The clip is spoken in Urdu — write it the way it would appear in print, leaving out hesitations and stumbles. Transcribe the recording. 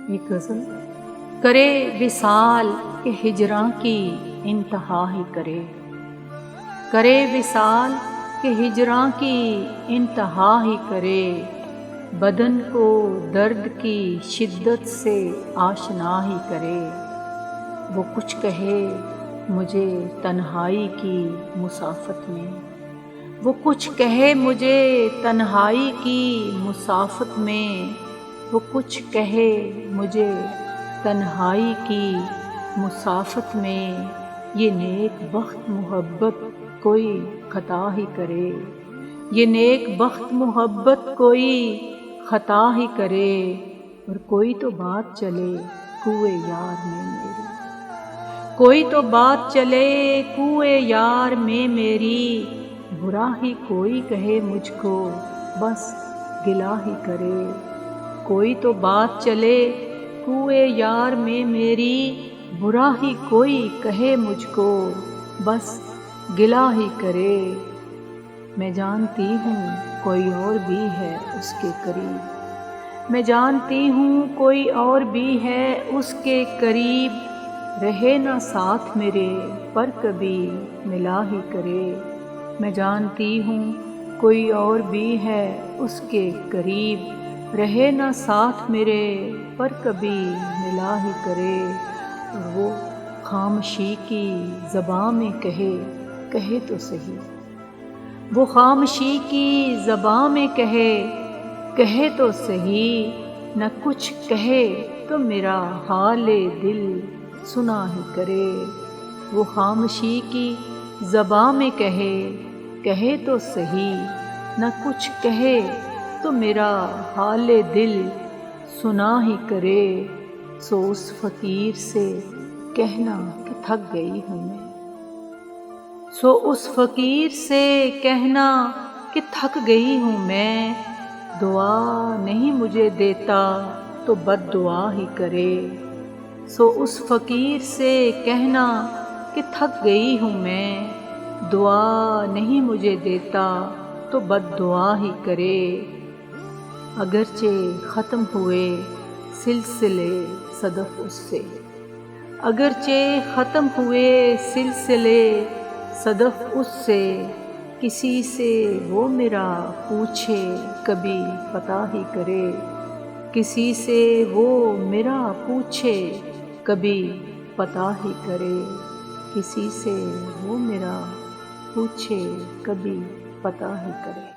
ایک غزل۔ کرے وصال کہ ہجراں کی انتہا ہی کرے، کرے وصال کہ ہجراں کی انتہا ہی کرے، بدن کو درد کی شدت سے آشنا ہی کرے۔ وہ کچھ کہے مجھے تنہائی کی مسافت میں، وہ کچھ کہے مجھے تنہائی کی مسافت میں، وہ کچھ کہے مجھے تنہائی کی مسافت میں، یہ نیک بخت محبت کوئی خطا ہی کرے، یہ نیک بخت محبت کوئی خطا ہی کرے، اور کوئی تو بات چلے کوئے یار میں میری، کوئی تو بات چلے کوئے یار میں میری، برا ہی کوئی کہے مجھ کو بس گلہ ہی کرے، کوئی تو بات چلے کوئے یار میں میری، برا ہی کوئی کہے مجھ کو بس گلہ ہی کرے۔ میں جانتی ہوں کوئی اور بھی ہے اس کے قریب، میں جانتی ہوں کوئی اور بھی ہے اس کے قریب، رہے نہ ساتھ میرے پر کبھی ملا ہی کرے۔ میں جانتی ہوں کوئی اور بھی ہے اس کے قریب، رہے نہ ساتھ میرے پر کبھی ملا ہی کرے، اور وہ خاموشی کی زباں میں کہے، کہے تو سہی، وہ خاموشی کی زباں میں کہے، کہے تو سہی، نہ کچھ کہے تو میرا حال دل سنا ہی کرے۔ وہ خاموشی کی زباں میں کہے، کہے تو سہی، نہ کچھ کہے تو میرا حال دل سنا ہی کرے، سو اس فقیر سے کہنا کہ تھک گئی ہوں میں، سو اس فقیر سے کہنا کہ تھک گئی ہوں میں، دعا نہیں مجھے دیتا تو بد دعا ہی کرے، سو اس فقیر سے کہنا کہ تھک گئی ہوں میں، دعا نہیں مجھے دیتا تو بد دعا ہی کرے۔ اگرچہ ختم ہوئے سلسلے صدف اس سے، اگرچہ ختم ہوئے سلسلے صدف اس سے، کسی سے وہ میرا پوچھے کبھی پتہ ہی کرے، کسی سے وہ میرا پوچھے کبھی پتہ ہی کرے، کسی سے وہ میرا پوچھے کبھی پتہ ہی کرے۔